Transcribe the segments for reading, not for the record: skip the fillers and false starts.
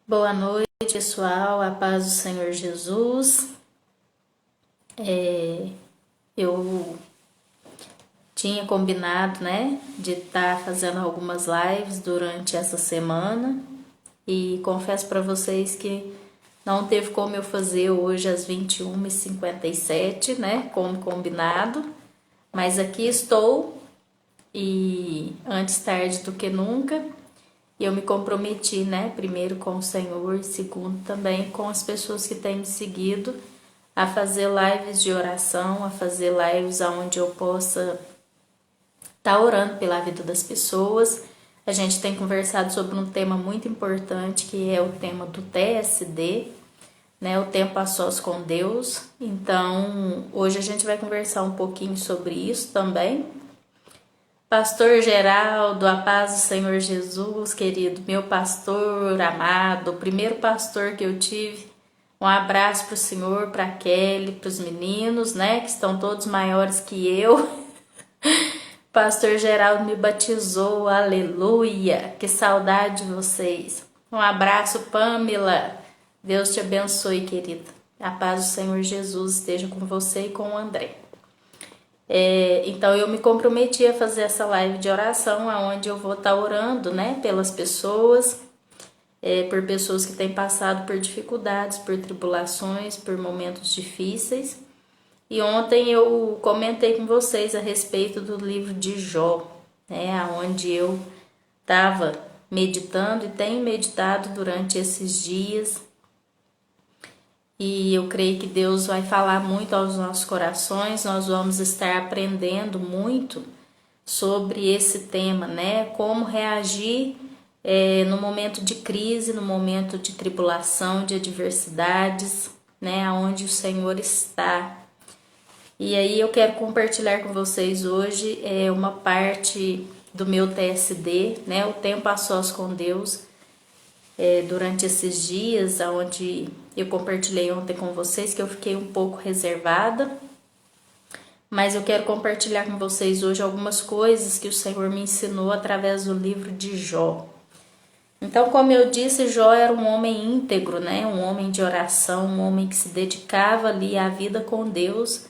Boa noite, pessoal. A paz do Senhor Jesus. Eu tinha combinado, né, de estar fazendo algumas lives durante essa semana e confesso para vocês que não teve como eu fazer hoje às 21h57, né, como combinado, mas aqui estou e antes tarde do que nunca. E eu me comprometi, né, primeiro com o Senhor e segundo também com as pessoas que têm me seguido a fazer lives de oração, a fazer lives onde eu possa estar orando pela vida das pessoas. A gente tem conversado sobre um tema muito importante que é o tema do TSD, né, o tempo a sós com Deus. Então, hoje a gente vai conversar um pouquinho sobre isso também. Pastor Geraldo, a paz do Senhor Jesus, querido, meu pastor amado, o primeiro pastor que eu tive. Um abraço para o senhor, para a Kelly, para os meninos, né, que estão todos maiores que eu. Pastor Geraldo me batizou, aleluia, que saudade de vocês. Um abraço, Pamela, Deus te abençoe, querida. A paz do Senhor Jesus esteja com você e com o André. Então eu me comprometi a fazer essa live de oração, onde eu vou estar orando, né, pelas pessoas, por pessoas que têm passado por dificuldades, por tribulações, por momentos difíceis. E ontem eu comentei com vocês a respeito do livro de Jó, né, onde eu estava meditando e tenho meditado durante esses dias. E eu creio que Deus vai falar muito aos nossos corações, nós vamos estar aprendendo muito sobre esse tema, né? Como reagir no momento de crise, no momento de tribulação, de adversidades, né? Onde o Senhor está. E aí eu quero compartilhar com vocês hoje uma parte do meu TSD, né? O tempo a sós com Deus. Durante esses dias, onde eu compartilhei ontem com vocês, que eu fiquei um pouco reservada, mas eu quero compartilhar com vocês hoje algumas coisas que o Senhor me ensinou através do livro de Jó. Então, como eu disse, Jó era um homem íntegro, né? Um homem de oração, um homem que se dedicava ali à vida com Deus,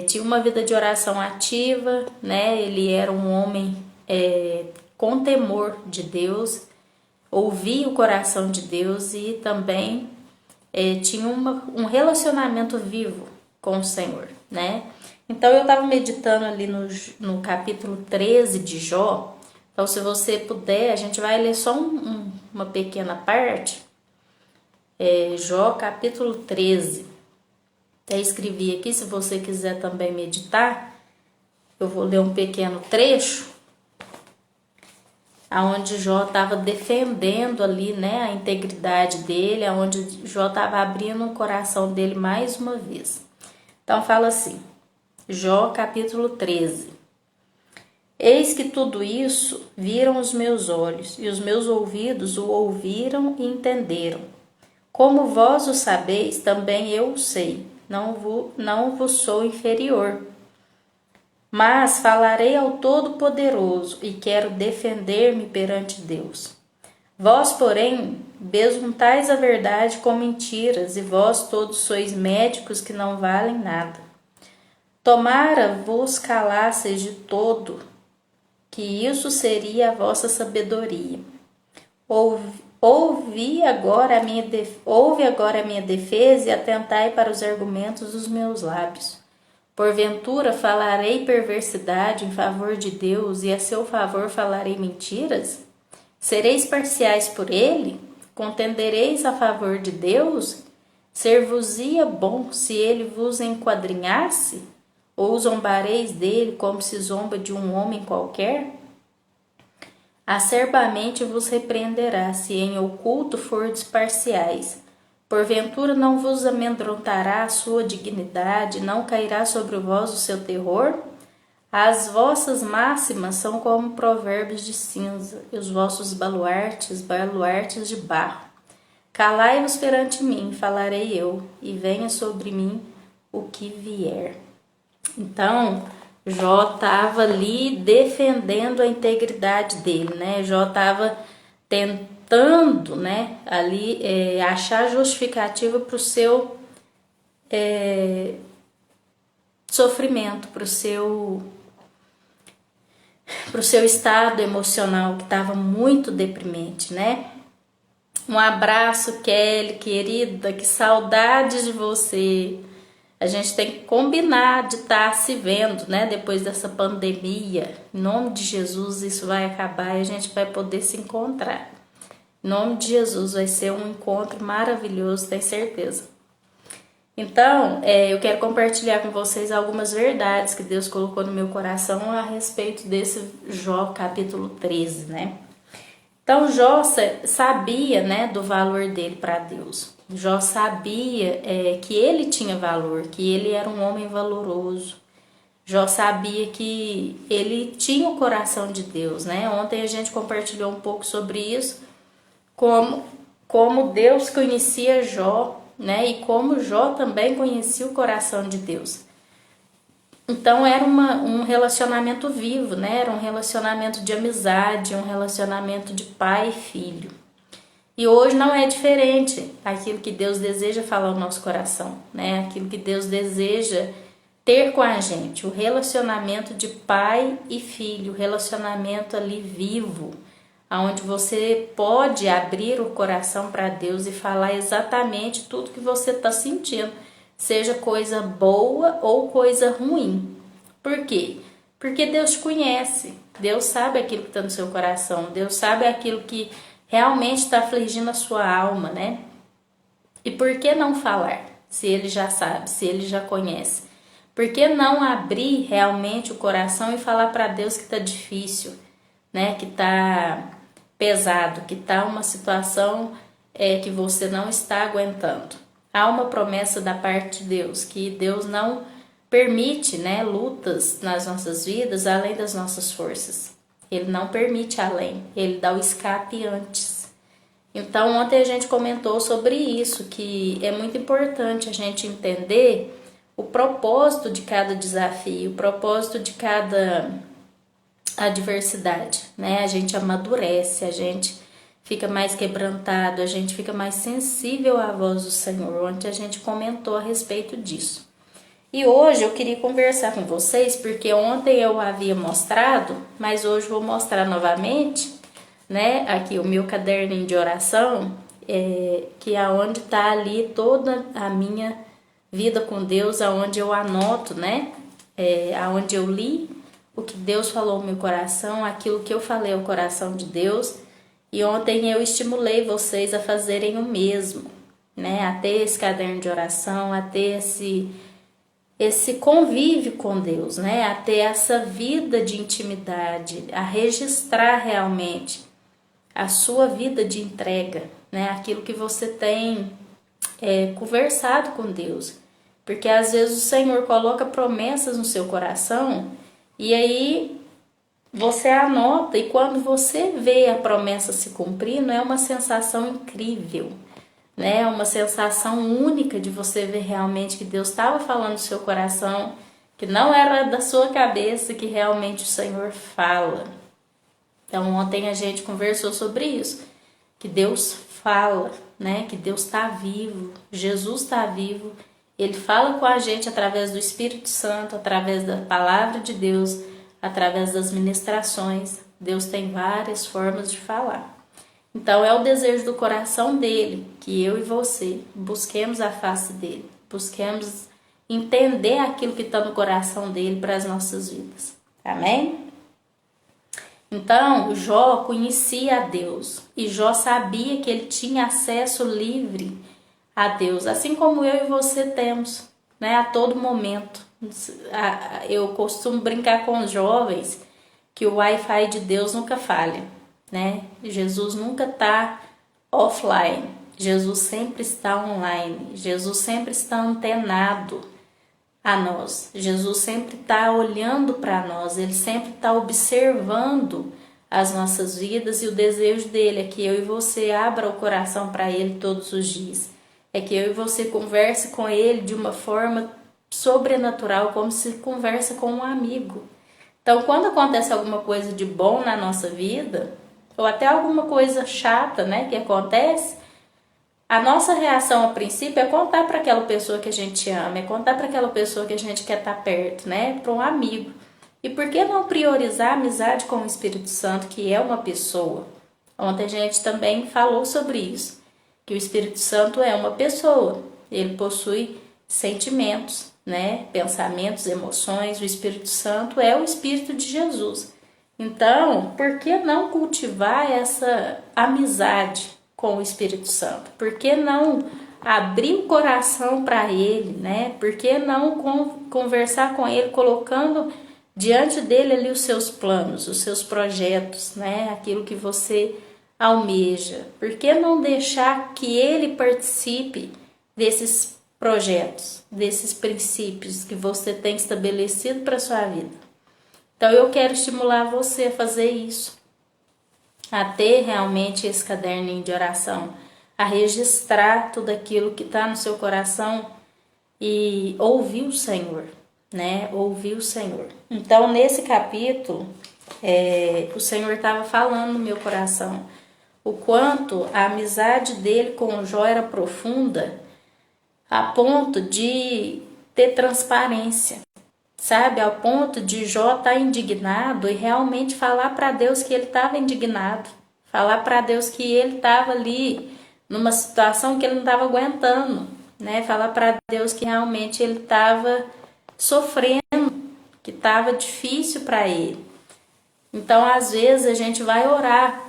tinha uma vida de oração ativa, né? Ele era um homem com temor de Deus, ouvia o coração de Deus e também tinha um relacionamento vivo com o Senhor, né? Então eu estava meditando ali no capítulo 13 de Jó. Então, se você puder, a gente vai ler só uma pequena parte. Jó capítulo 13. Até escrevi aqui, se você quiser também meditar, eu vou ler um pequeno trecho aonde Jó estava defendendo ali, né, a integridade dele, aonde Jó estava abrindo o coração dele mais uma vez. Então fala assim, Jó capítulo 13. Eis que tudo isso viram os meus olhos, e os meus ouvidos o ouviram e entenderam. Como vós o sabeis, também eu o sei, não vos sou inferior. Mas falarei ao Todo-Poderoso e quero defender-me perante Deus. Vós, porém, besuntais a verdade com mentiras, e vós todos sois médicos que não valem nada. Tomara vos calasseis de todo, que isso seria a vossa sabedoria. Ouve agora a minha defesa e atentai para os argumentos dos meus lábios. Porventura falarei perversidade em favor de Deus e a seu favor falarei mentiras? Sereis parciais por ele? Contendereis a favor de Deus? Ser-vos-ia bom se ele vos enquadrinhasse? Ou zombareis dele como se zomba de um homem qualquer? Acerbamente vos repreenderá, se em oculto fordes parciais. Porventura não vos amedrontará a sua dignidade, não cairá sobre vós o seu terror? As vossas máximas são como provérbios de cinza, e os vossos baluartes, baluartes de barro. Calai-vos perante mim, falarei eu, e venha sobre mim o que vier. Então, Jó estava ali defendendo a integridade dele, né? Jó estava tentando, né, ali achar justificativa para o seu sofrimento, para o seu estado emocional que estava muito deprimente, né? Um abraço, Kelly, querida, que saudade de você. A gente tem que combinar de estar se vendo, né? Depois dessa pandemia. Em nome de Jesus, isso vai acabar e a gente vai poder se encontrar. Em nome de Jesus, vai ser um encontro maravilhoso, tenho certeza. Então, eu quero compartilhar com vocês algumas verdades que Deus colocou no meu coração a respeito desse Jó capítulo 13, né? Então, Jó sabia, né, do valor dele para Deus. Jó sabia que ele tinha valor, que ele era um homem valoroso. Jó sabia que ele tinha o coração de Deus, né? Ontem a gente compartilhou um pouco sobre isso, como Deus conhecia Jó, né? E como Jó também conhecia o coração de Deus. Então era um relacionamento vivo, né? Era um relacionamento de amizade, um relacionamento de pai e filho. E hoje não é diferente aquilo que Deus deseja falar no nosso coração, né? Aquilo que Deus deseja ter com a gente, o relacionamento de pai e filho, o relacionamento ali vivo, onde você pode abrir o coração para Deus e falar exatamente tudo que você está sentindo, seja coisa boa ou coisa ruim. Por quê? Porque Deus te conhece, Deus sabe aquilo que está no seu coração, Deus sabe aquilo que realmente está afligindo a sua alma, né? E por que não falar, se Ele já sabe, se Ele já conhece? Por que não abrir realmente o coração e falar para Deus que está difícil, né? Que está pesado, que está uma situação que você não está aguentando? Há uma promessa da parte de Deus, que Deus não permite, né, lutas nas nossas vidas além das nossas forças. Ele não permite além, ele dá o escape antes. Então ontem a gente comentou sobre isso, que é muito importante a gente entender o propósito de cada desafio, o propósito de cada adversidade, né? A gente amadurece, a gente fica mais quebrantado, a gente fica mais sensível à voz do Senhor. Ontem a gente comentou a respeito disso. E hoje eu queria conversar com vocês, porque ontem eu havia mostrado, mas hoje vou mostrar novamente, né? Aqui o meu caderninho de oração, que é onde está ali toda a minha vida com Deus, aonde eu anoto, né? Aonde eu li o que Deus falou no meu coração, aquilo que eu falei ao coração de Deus. E ontem eu estimulei vocês a fazerem o mesmo, né? A ter esse caderno de oração, a ter esse convívio com Deus, né? A ter essa vida de intimidade, a registrar realmente a sua vida de entrega, né? Aquilo que você tem conversado com Deus. Porque às vezes o Senhor coloca promessas no seu coração e aí você anota, e quando você vê a promessa se cumprindo, é uma sensação incrível, né? É uma sensação única de você ver realmente que Deus estava falando no seu coração, que não era da sua cabeça, que realmente o Senhor fala. Então ontem a gente conversou sobre isso, que Deus fala, né? Que Deus está vivo, Jesus está vivo, Ele fala com a gente através do Espírito Santo, através da palavra de Deus, através das ministrações. Deus tem várias formas de falar. Então é o desejo do coração dele que eu e você busquemos a face dele, busquemos entender aquilo que está no coração dele para as nossas vidas. Amém? Então Jó conhecia a Deus e Jó sabia que ele tinha acesso livre a Deus, assim como eu e você temos, né, a todo momento. Eu costumo brincar com os jovens que o Wi-Fi de Deus nunca falha, né? Jesus nunca está offline, Jesus sempre está online, Jesus sempre está antenado a nós, Jesus sempre está olhando para nós, Ele sempre está observando as nossas vidas, e o desejo dele é que eu e você abra o coração para Ele todos os dias, é que eu e você converse com Ele de uma forma sobrenatural, como se conversa com um amigo. Então, quando acontece alguma coisa de bom na nossa vida, ou até alguma coisa chata, né, que acontece, a nossa reação a princípio é contar para aquela pessoa que a gente ama, é contar para aquela pessoa que a gente quer estar perto, né, para um amigo. E por que não priorizar a amizade com o Espírito Santo, que é uma pessoa? Ontem a gente também falou sobre isso, que o Espírito Santo é uma pessoa, ele possui sentimentos, né, pensamentos, emoções. O Espírito Santo é o Espírito de Jesus. Então, por que não cultivar essa amizade com o Espírito Santo? Por que não abrir o coração para ele, né? Por que não conversar com ele, colocando diante dele ali os seus planos, os seus projetos, né? Aquilo que você almeja. Por que não deixar que ele participe desses projetos, desses princípios que você tem estabelecido para sua vida? Então eu quero estimular você a fazer isso, a ter realmente esse caderninho de oração, a registrar tudo aquilo que está no seu coração e ouvir o Senhor, né? Ouvir o Senhor. Então nesse capítulo, o Senhor estava falando no meu coração o quanto a amizade dele com o Jó era profunda, a ponto de ter transparência. Sabe, ao ponto de Jó estar indignado e realmente falar para Deus que ele estava indignado, falar para Deus que ele estava ali numa situação que ele não estava aguentando, né? Falar para Deus que realmente ele estava sofrendo, que estava difícil para ele. Então, às vezes a gente vai orar,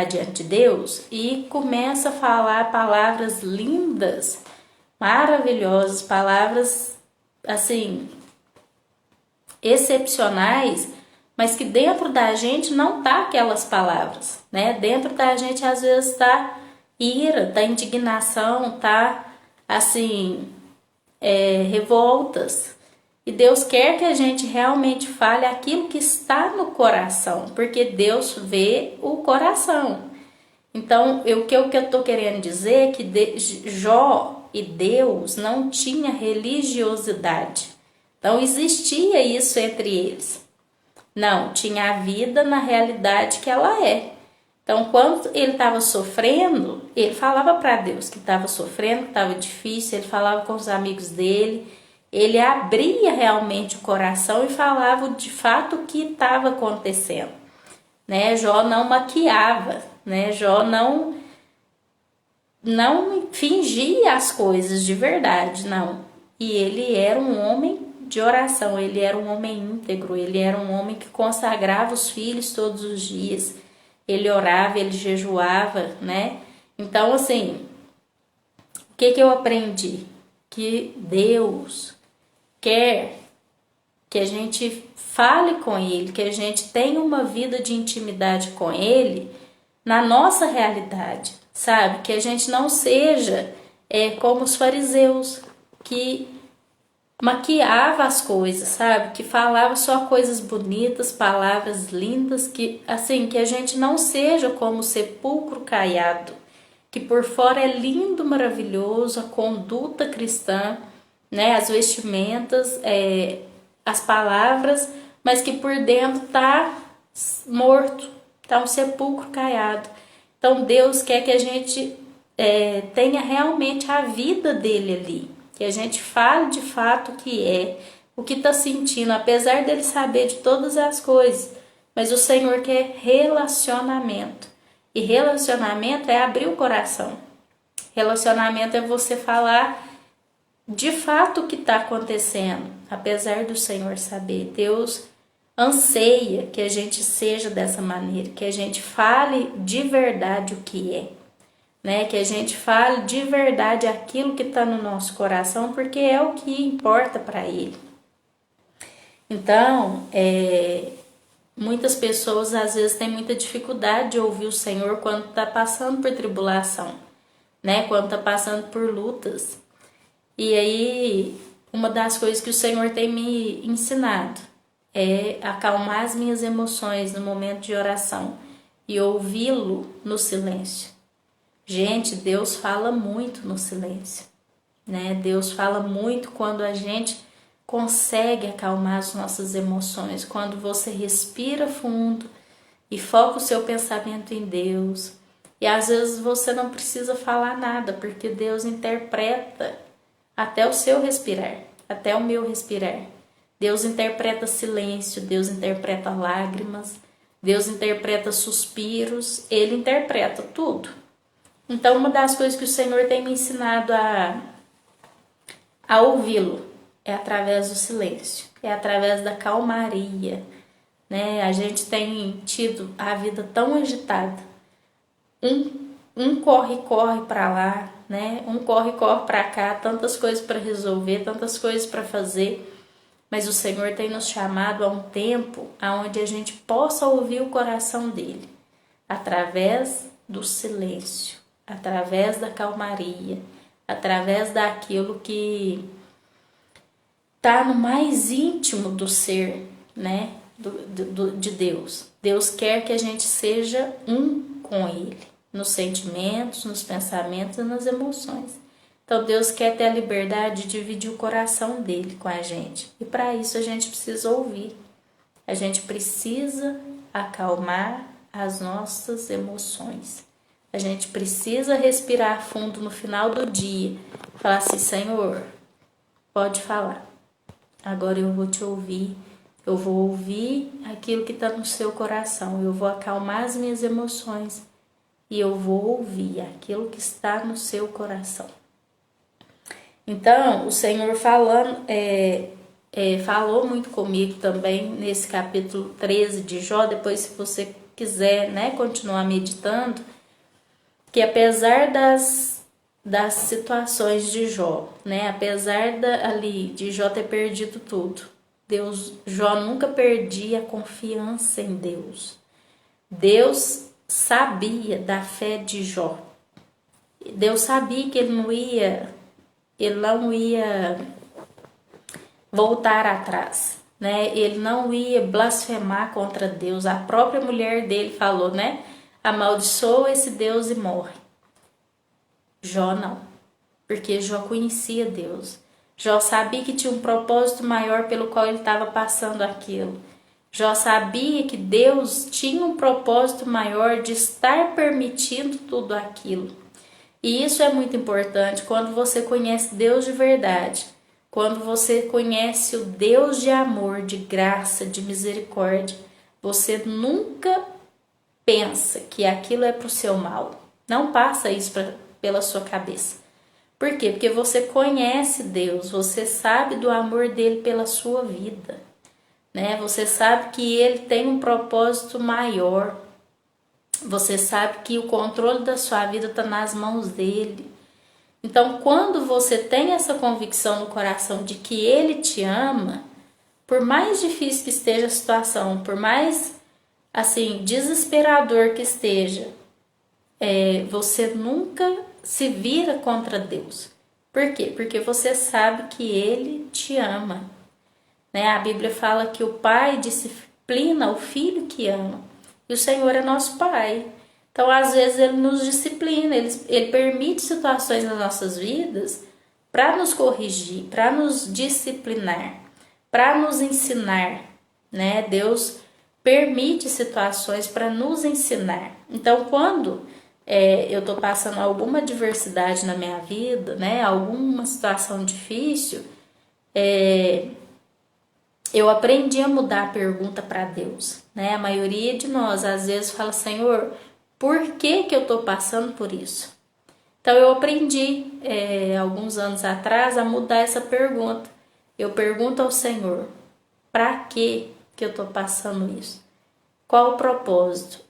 diante de Deus e começa a falar palavras lindas, maravilhosas, palavras assim excepcionais, mas que dentro da gente não tá aquelas palavras, né? Dentro da gente às vezes tá ira, tá indignação, tá assim revoltas. E Deus quer que a gente realmente fale aquilo que está no coração, porque Deus vê o coração. Então, o que eu estou querendo dizer é que Jó e Deus não tinha religiosidade. Não existia isso entre eles. Não, tinha a vida na realidade que ela é. Então, quando ele estava sofrendo, ele falava para Deus que estava sofrendo, que estava difícil, ele falava com os amigos dele, ele abria realmente o coração e falava de fato o que estava acontecendo. Né? Jó não maquiava, né? Jó não fingia as coisas de verdade, não. E ele era um homem de oração, ele era um homem íntegro, ele era um homem que consagrava os filhos todos os dias, ele orava, ele jejuava, né? Então, assim, o que eu aprendi? Que Deus quer que a gente fale com ele, que a gente tenha uma vida de intimidade com ele na nossa realidade, sabe? Que a gente não seja como os fariseus, que maquiava as coisas, sabe? Que falava só coisas bonitas, palavras lindas, que assim, que a gente não seja como o sepulcro caiado, que por fora é lindo, maravilhoso, a conduta cristã, né? As vestimentas, as palavras, mas que por dentro tá morto, tá um sepulcro caiado. Então Deus quer que a gente tenha realmente a vida dele ali, que a gente fale de fato o que tá sentindo, apesar dele saber de todas as coisas. Mas o Senhor quer relacionamento, e relacionamento é abrir o coração. Relacionamento é você falar de fato o que está acontecendo, apesar do Senhor saber. Deus anseia que a gente seja dessa maneira, que a gente fale de verdade o que é, né? Que a gente fale de verdade aquilo que está no nosso coração, porque é o que importa para Ele. Então, muitas pessoas às vezes têm muita dificuldade de ouvir o Senhor quando está passando por tribulação, né? Quando está passando por lutas. E aí, uma das coisas que o Senhor tem me ensinado é acalmar as minhas emoções no momento de oração e ouvi-lo no silêncio. Gente, Deus fala muito no silêncio, né? Deus fala muito quando a gente consegue acalmar as nossas emoções quando você respira fundo e foca o seu pensamento em Deus. E às vezes você não precisa falar nada, porque Deus interpreta até o seu respirar, até o meu respirar. Deus interpreta silêncio, Deus interpreta lágrimas, Deus interpreta suspiros, Ele interpreta tudo. Então, uma das coisas que o Senhor tem me ensinado a ouvi-lo é através do silêncio, é através da calmaria, né? A gente tem tido a vida tão agitada. Um corre para lá, né? Um corre para cá, tantas coisas para resolver, tantas coisas para fazer. Mas o Senhor tem nos chamado a um tempo onde a gente possa ouvir o coração dele, através do silêncio, através da calmaria, através daquilo que está no mais íntimo do ser, né? De Deus. Deus quer que a gente seja um com Ele, nos sentimentos, nos pensamentos e nas emoções. Então Deus quer ter a liberdade de dividir o coração dele com a gente. E para isso a gente precisa ouvir. A gente precisa acalmar as nossas emoções. A gente precisa respirar fundo no final do dia. Falar assim, Senhor, pode falar. Agora eu vou te ouvir. Eu vou ouvir aquilo que está no seu coração. Eu vou acalmar as minhas emoções. E eu vou ouvir aquilo que está no seu coração. Então, o Senhor falou muito comigo também nesse capítulo 13 de Jó. Depois, se você quiser, né, continuar meditando, que apesar das situações de Jó, né, apesar de Jó ter perdido tudo, Jó nunca perdia a confiança em Deus. Deus sabia da fé de Jó. Deus sabia que ele não ia voltar atrás, né? Ele não ia blasfemar contra Deus. A própria mulher dele falou, né? Amaldiçoa esse Deus e morre. Jó não, porque Jó conhecia Deus. Jó sabia que tinha um propósito maior pelo qual ele estava passando aquilo. Jó sabia que Deus tinha um propósito maior de estar permitindo tudo aquilo. E isso é muito importante quando você conhece Deus de verdade, quando você conhece o Deus de amor, de graça, de misericórdia. Você nunca pensa que aquilo é para o seu mal. Não passa isso pela sua cabeça. Por quê? Porque você conhece Deus, você sabe do amor dele pela sua vida, né? Você sabe que ele tem um propósito maior. Você sabe que o controle da sua vida está nas mãos dele. Então, quando você tem essa convicção no coração de que ele te ama, por mais difícil que esteja a situação, por mais assim desesperador que esteja, você nunca se vira contra Deus. Por quê? Porque você sabe que ele te ama, né? A Bíblia fala que o pai disciplina o filho que ama. E o Senhor é nosso pai. Então, às vezes, ele nos disciplina, ele permite situações nas nossas vidas para nos corrigir, para nos disciplinar, para nos ensinar, né? Deus permite situações para nos ensinar. Então, quando eu estou passando alguma adversidade na minha vida, né? Alguma situação difícil, eu aprendi a mudar a pergunta para Deus, né? A maioria de nós às vezes fala, Senhor, por que eu estou passando por isso? Então eu aprendi alguns anos atrás a mudar essa pergunta. Eu pergunto ao Senhor, para que eu estou passando isso? Qual o propósito?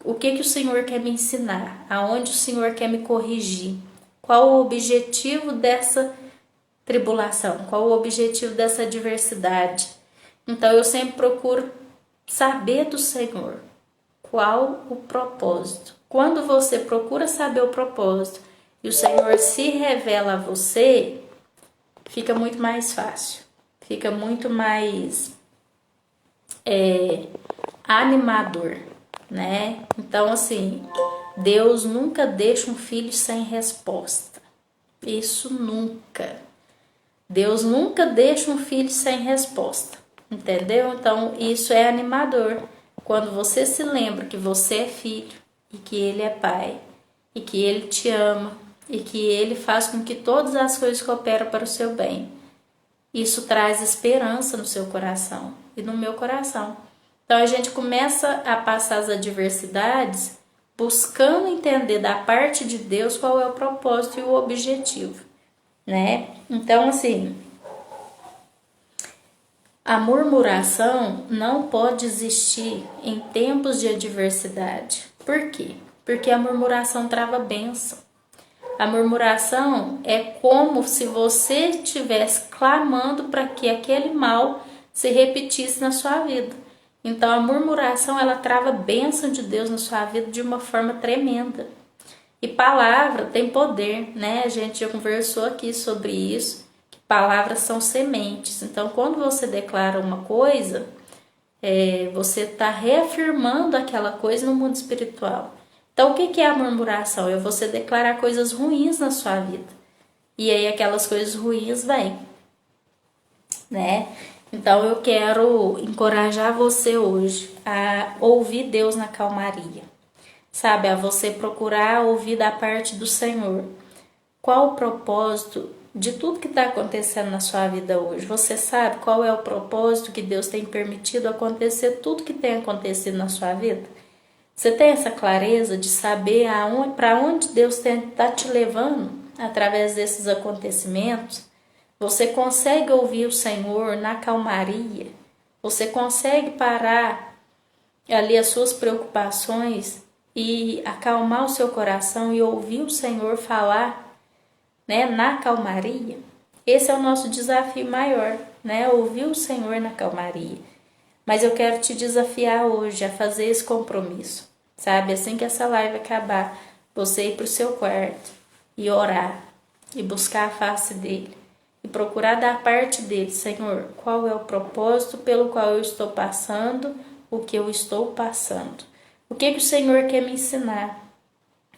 O que o Senhor quer me ensinar? Aonde o Senhor quer me corrigir? Qual o objetivo dessa tribulação? Qual o objetivo dessa adversidade? Então eu sempre procuro saber do Senhor qual o propósito. Quando você procura saber o propósito e o Senhor se revela a você, fica muito mais fácil, fica muito mais animador, né? Então assim, Deus nunca deixa um filho sem resposta. Isso nunca. Deus nunca deixa um filho sem resposta, entendeu? Então isso é animador. Quando você se lembra que você é filho e que Ele é pai e que Ele te ama e que Ele faz com que todas as coisas cooperam para o seu bem, isso traz esperança no seu coração e no meu coração. Então a gente começa a passar as adversidades buscando entender da parte de Deus qual é o propósito e o objetivo, né? Então assim, a murmuração não pode existir em tempos de adversidade. Por quê? Porque a murmuração trava bênção. A murmuração é como se você estivesse clamando para que aquele mal se repetisse na sua vida. Então a murmuração ela trava a bênção de Deus na sua vida de uma forma tremenda. E palavra tem poder, né? A gente já conversou aqui sobre isso, que palavras são sementes. Então quando você declara uma coisa, você está reafirmando aquela coisa no mundo espiritual. Então, o que é a murmuração? É você declarar coisas ruins na sua vida. E aí aquelas coisas ruins vêm, né? Então, eu quero encorajar você hoje a ouvir Deus na calmaria. Sabe, a você procurar ouvir da parte do Senhor. Qual o propósito de tudo que está acontecendo na sua vida hoje? Você sabe qual é o propósito que Deus tem permitido acontecer tudo que tem acontecido na sua vida? Você tem essa clareza de saber para onde Deus está te levando através desses acontecimentos? Você consegue ouvir o Senhor na calmaria? Você consegue parar ali as suas preocupações e acalmar o seu coração e ouvir o Senhor falar, né, na calmaria? Esse é o nosso desafio maior, né? Ouvir o Senhor na calmaria. Mas eu quero te desafiar hoje a fazer esse compromisso, sabe? Assim que essa live acabar, você ir para o seu quarto e orar e buscar a face dele e procurar da parte dele, Senhor, qual é o propósito pelo qual eu estou passando, o que eu estou passando? O que o Senhor quer me ensinar?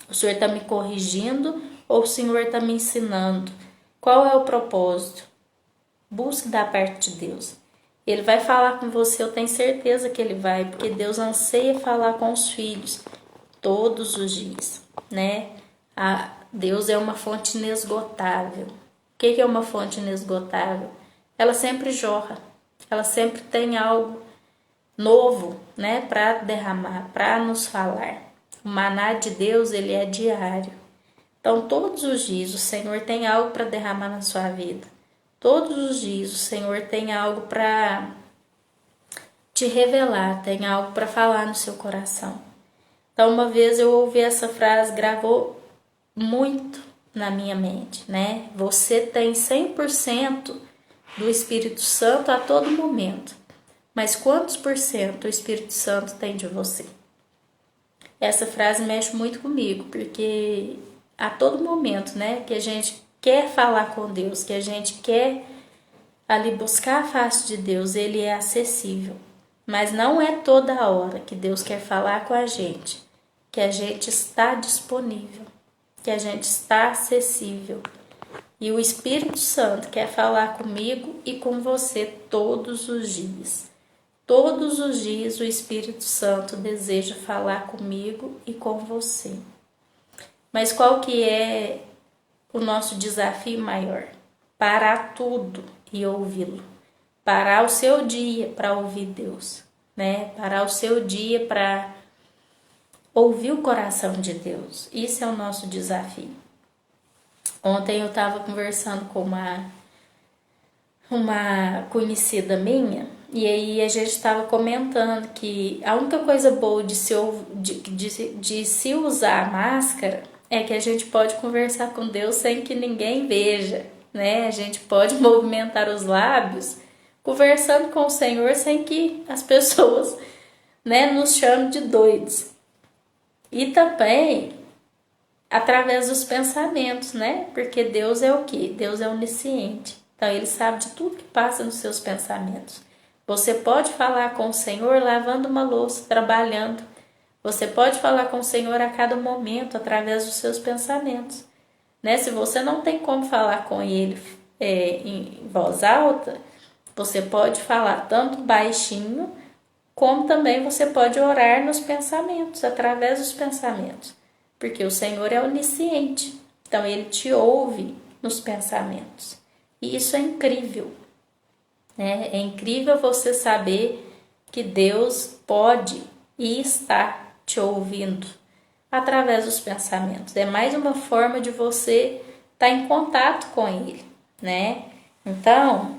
O Senhor está me corrigindo ou o Senhor está me ensinando? Qual é o propósito? Busque da parte de Deus. Ele vai falar com você, eu tenho certeza que ele vai, porque Deus anseia falar com os filhos todos os dias, né? Deus é uma fonte inesgotável. O que é uma fonte inesgotável? Ela sempre jorra, ela sempre tem algo novo, né, para derramar, para nos falar. O maná de Deus, ele é diário. Então, todos os dias o Senhor tem algo para derramar na sua vida. Todos os dias o Senhor tem algo para te revelar, tem algo para falar no seu coração. Então, uma vez eu ouvi essa frase, gravou muito na minha mente, né? Você tem 100% do Espírito Santo a todo momento, mas quantos por cento o Espírito Santo tem de você? Essa frase mexe muito comigo, porque a todo momento, né, que a gente quer falar com Deus, que a gente quer ali buscar a face de Deus, ele é acessível. Mas não é toda hora que Deus quer falar com a gente que está disponível, que a gente está acessível. E o Espírito Santo quer falar comigo e com você todos os dias. Todos os dias o Espírito Santo deseja falar comigo e com você. Mas qual que é o nosso desafio maior? Parar tudo e ouvi-lo. Parar o seu dia para ouvir Deus, né? Parar o seu dia para ouvir o coração de Deus. Isso é o nosso desafio. Ontem eu estava conversando com uma conhecida minha e aí a gente estava comentando que a única coisa boa de se usar a máscara é que a gente pode conversar com Deus sem que ninguém veja, né? A gente pode movimentar os lábios conversando com o Senhor sem que as pessoas, né, nos chamem de doidos. E também através dos pensamentos, né? Porque Deus é o quê? Deus é onisciente. Então ele sabe de tudo que passa nos seus pensamentos. Você pode falar com o Senhor lavando uma louça, trabalhando. Você pode falar com o Senhor a cada momento através dos seus pensamentos, né? Se você não tem como falar com ele em voz alta, você pode falar tanto baixinho, como também você pode orar nos pensamentos, através dos pensamentos, porque o Senhor é onisciente, então Ele te ouve nos pensamentos, e isso é incrível, né? É incrível você saber que Deus pode e está te ouvindo através dos pensamentos. É mais uma forma de você estar em contato com Ele, né? Então,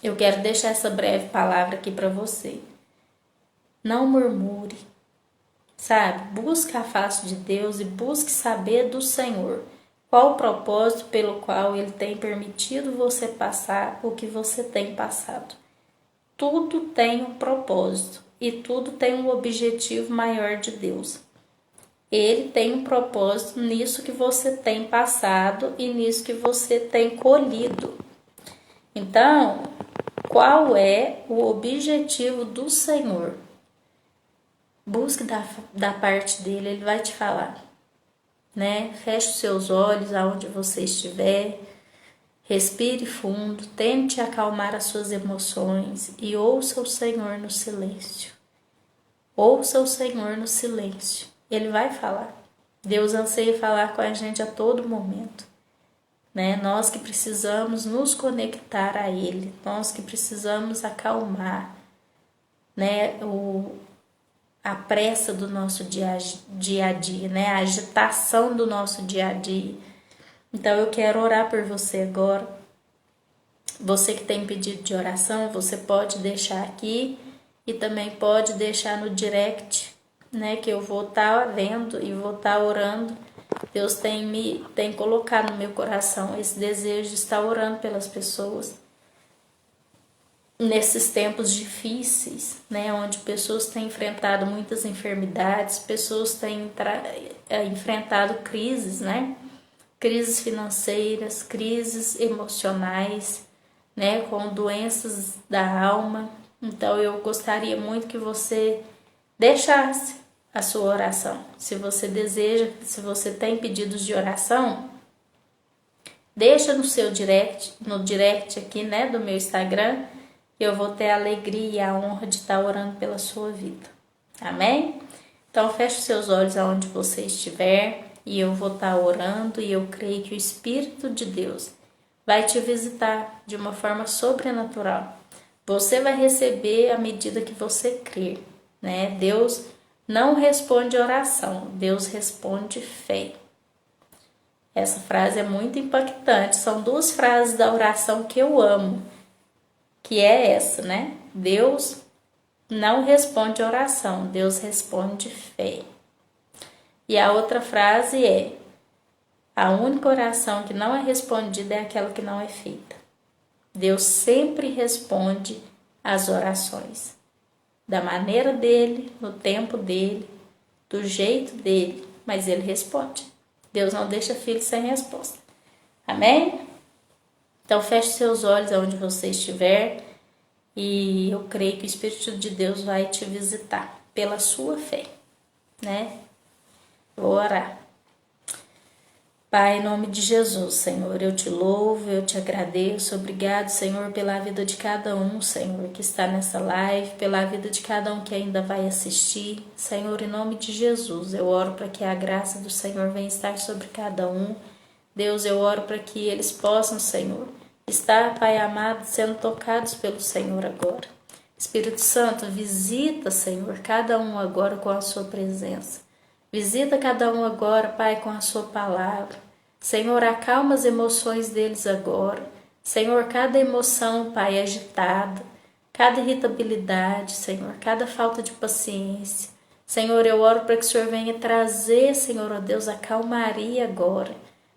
eu quero deixar essa breve palavra aqui para você. Não murmure, sabe? Busque a face de Deus e busque saber do Senhor. Qual o propósito pelo qual Ele tem permitido você passar o que você tem passado. Tudo tem um propósito e tudo tem um objetivo maior de Deus. Ele tem um propósito nisso que você tem passado e nisso que você tem colhido. Então, qual é o objetivo do Senhor? Busque da parte dele, ele vai te falar, né? Feche os seus olhos aonde você estiver, respire fundo, tente acalmar as suas emoções e ouça o Senhor no silêncio. Ouça o Senhor no silêncio, ele vai falar. Deus anseia falar com a gente a todo momento, né? Nós que precisamos nos conectar a Ele, nós que precisamos acalmar, né? A pressa do nosso dia a dia, né? A agitação do nosso dia a dia. Então eu quero orar por você agora. Você que tem pedido de oração, você pode deixar aqui e também pode deixar no direct, né? Que eu vou estar vendo e vou estar orando. Deus tem colocado no meu coração esse desejo de estar orando pelas pessoas nesses tempos difíceis, né, onde pessoas têm enfrentado muitas enfermidades, pessoas têm enfrentado crises, né, crises financeiras, crises emocionais, né, com doenças da alma. Então eu gostaria muito que você deixasse a sua oração. Se você deseja, se você tem pedidos de oração, deixa no seu direct, no direct aqui, né, do meu Instagram. Eu vou ter a alegria e a honra de estar orando pela sua vida. Amém? Então feche os seus olhos aonde você estiver e eu vou estar orando e eu creio que o Espírito de Deus vai te visitar de uma forma sobrenatural. Você vai receber à medida que você crer, né? Deus não responde oração, Deus responde fé. Essa frase é muito impactante. São duas frases da oração que eu amo, que é essa, né? Deus não responde oração, Deus responde fé. E a outra frase é: a única oração que não é respondida é aquela que não é feita. Deus sempre responde as orações, da maneira dele, no tempo dele, do jeito dele, mas ele responde. Deus não deixa filho sem resposta. Amém? Então feche seus olhos aonde você estiver e eu creio que o Espírito de Deus vai te visitar pela sua fé, né? Vou orar. Pai, em nome de Jesus, Senhor, eu te louvo, eu te agradeço. Obrigado, Senhor, pela vida de cada um, Senhor, que está nessa live, pela vida de cada um que ainda vai assistir. Senhor, em nome de Jesus, eu oro para que a graça do Senhor venha estar sobre cada um. Deus, eu oro para que eles possam, Senhor, estar, Pai amado, sendo tocados pelo Senhor agora. Espírito Santo, visita, Senhor, cada um agora com a sua presença. Visita cada um agora, Pai, com a sua palavra. Senhor, acalma as emoções deles agora. Senhor, cada emoção, Pai, agitada, cada irritabilidade, Senhor, cada falta de paciência. Senhor, eu oro para que o Senhor venha trazer, Senhor, ó Deus, a calmaria agora.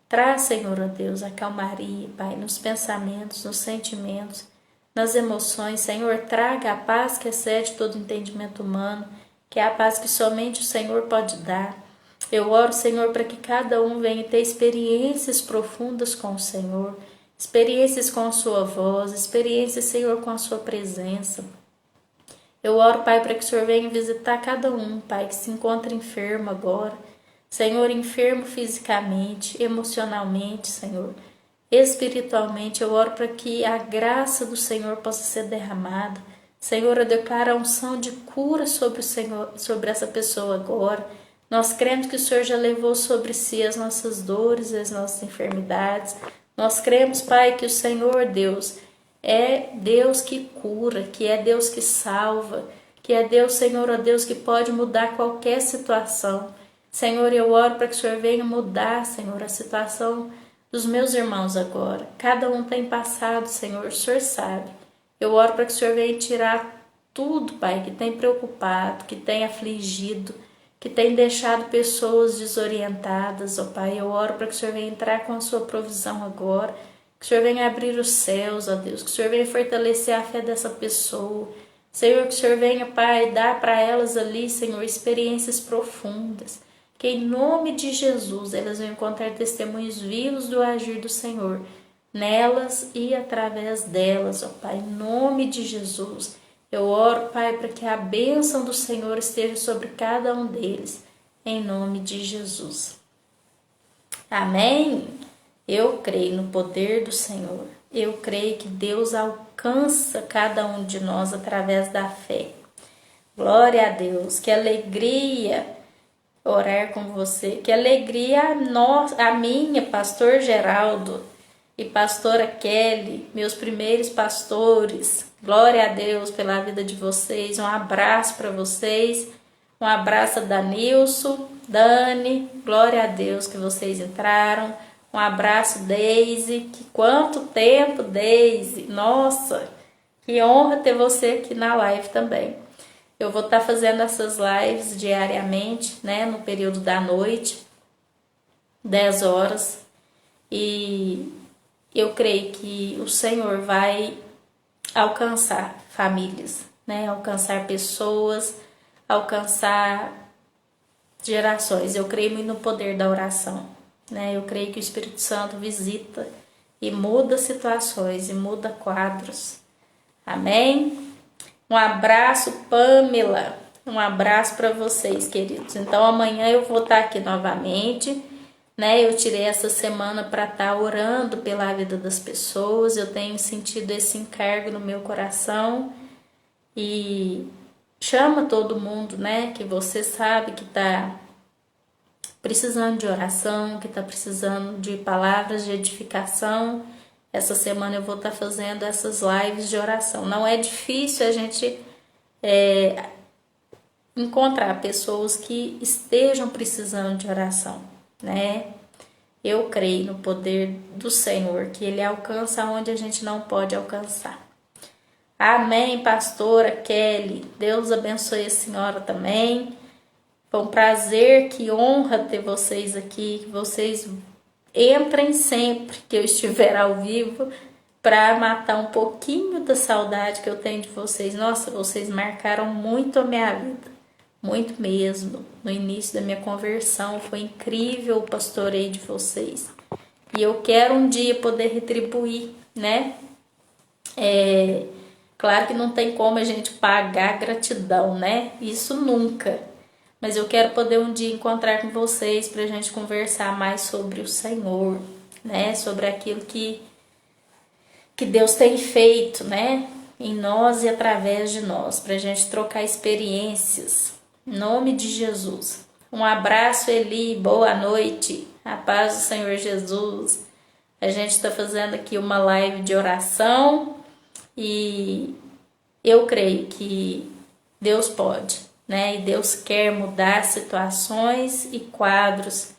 Traz, Senhor, ó Deus, a calmaria, Pai, nos pensamentos, nos sentimentos, nas emoções. Senhor, traga a paz que excede todo entendimento humano, que é a paz que somente o Senhor pode dar. Eu oro, Senhor, para que cada um venha ter experiências profundas com o Senhor, experiências com a sua voz, experiências, Senhor, com a sua presença. Eu oro, Pai, para que o Senhor venha visitar cada um, Pai, que se encontra enfermo agora. Senhor, enfermo fisicamente, emocionalmente, Senhor, espiritualmente, eu oro para que a graça do Senhor possa ser derramada. Senhor, eu declaro a unção de cura sobre o Senhor, sobre essa pessoa agora. Nós cremos que o Senhor já levou sobre si as nossas dores, as nossas enfermidades. Nós cremos, Pai, que o Senhor, Deus, é Deus que cura, que é Deus que salva, que é Deus, Senhor, ó Deus, que pode mudar qualquer situação. Senhor, eu oro para que o Senhor venha mudar, Senhor, a situação dos meus irmãos agora. Cada um tem passado, Senhor, o Senhor sabe. Eu oro para que o Senhor venha tirar tudo, Pai, que tem preocupado, que tem afligido, que tem deixado pessoas desorientadas, ó Pai. Eu oro para que o Senhor venha entrar com a sua provisão agora, que o Senhor venha abrir os céus, ó Deus, que o Senhor venha fortalecer a fé dessa pessoa. Senhor, que o Senhor venha, Pai, dar para elas ali, Senhor, experiências profundas. Que em nome de Jesus elas venham encontrar testemunhos vivos do agir do Senhor nelas e através delas, ó Pai, em nome de Jesus. Eu oro, Pai, para que a bênção do Senhor esteja sobre cada um deles, em nome de Jesus. Amém? Eu creio no poder do Senhor. Eu creio que Deus alcança cada um de nós através da fé. Glória a Deus. Que alegria orar com você. Que alegria a minha, pastor Geraldo e pastora Kelly, meus primeiros pastores. Glória a Deus pela vida de vocês. Um abraço para vocês. Um abraço da Nilson, Dani. Glória a Deus que vocês entraram. Um abraço, Deise. Que quanto tempo, Deise. Nossa, que honra ter você aqui na live também. Eu vou estar fazendo essas lives diariamente, né, no período da noite, 10 horas. E eu creio que o Senhor vai alcançar famílias, né, alcançar pessoas, alcançar gerações. Eu creio muito no poder da oração, né? Eu creio que o Espírito Santo visita e muda situações e muda quadros. Amém? Um abraço, Pamela. Um abraço para vocês, queridos. Então amanhã eu vou estar aqui novamente, né? Eu tirei essa semana para estar orando pela vida das pessoas. Eu tenho sentido esse encargo no meu coração e chama todo mundo, né? Que você sabe que está precisando de oração, que está precisando de palavras de edificação. Essa semana eu vou estar fazendo essas lives de oração. Não é difícil a gente encontrar pessoas que estejam precisando de oração, né? Eu creio no poder do Senhor, que Ele alcança onde a gente não pode alcançar. Amém, pastora Kelly. Deus abençoe a senhora também. Foi um prazer, que honra ter vocês aqui, que vocês entrem sempre que eu estiver ao vivo para matar um pouquinho da saudade que eu tenho de vocês. Nossa, vocês marcaram muito a minha vida, muito mesmo. No início da minha conversão foi incrível o pastoreio de vocês. E eu quero um dia poder retribuir, né? Claro que não tem como a gente pagar gratidão, né? Isso nunca. Mas eu quero poder um dia encontrar com vocês para a gente conversar mais sobre o Senhor, né? Sobre aquilo que Deus tem feito, né? Em nós e através de nós, para a gente trocar experiências. Em nome de Jesus. Um abraço, Eli. Boa noite. A paz do Senhor Jesus. A gente está fazendo aqui uma live de oração e eu creio que Deus pode, né? E Deus quer mudar situações e quadros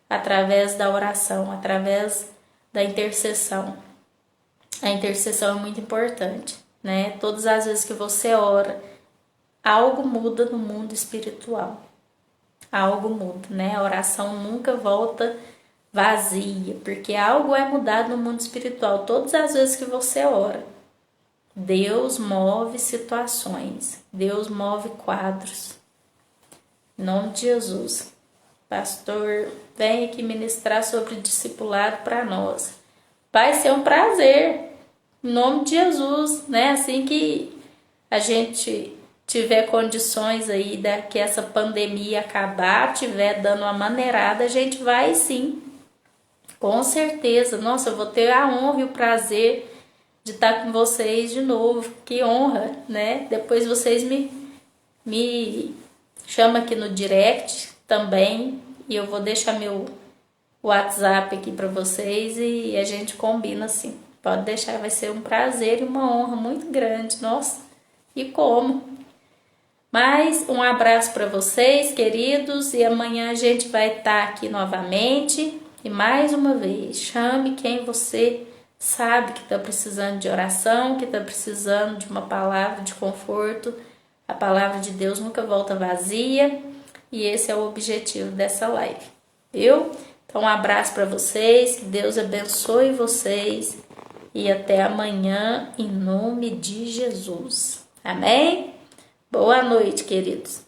através da oração, através da intercessão. A intercessão é muito importante, né? Todas as vezes que você ora, algo muda no mundo espiritual. Algo muda, né? A oração nunca volta vazia, porque algo é mudado no mundo espiritual. Todas as vezes que você ora, Deus move situações, Deus move quadros. Em nome de Jesus. Pastor, vem aqui ministrar sobre discipulado para nós. Vai ser um prazer. Em nome de Jesus, né? Assim que a gente tiver condições aí que essa pandemia acabar, tiver dando uma maneirada, a gente vai sim. Com certeza. Nossa, eu vou ter a honra e o prazer de estar com vocês de novo. Que honra, né? Depois vocês me chamam aqui no direct também. E eu vou deixar meu WhatsApp aqui para vocês e a gente combina assim. Pode deixar, vai ser um prazer e uma honra muito grande. Nossa, e como? Mas um abraço para vocês, queridos, e amanhã a gente vai estar aqui novamente. E mais uma vez, chame quem você sabe que está precisando de oração, que está precisando de uma palavra de conforto. A palavra de Deus nunca volta vazia e esse é o objetivo dessa live, viu? Então um abraço para vocês, que Deus abençoe vocês e até amanhã em nome de Jesus. Amém? Boa noite, queridos.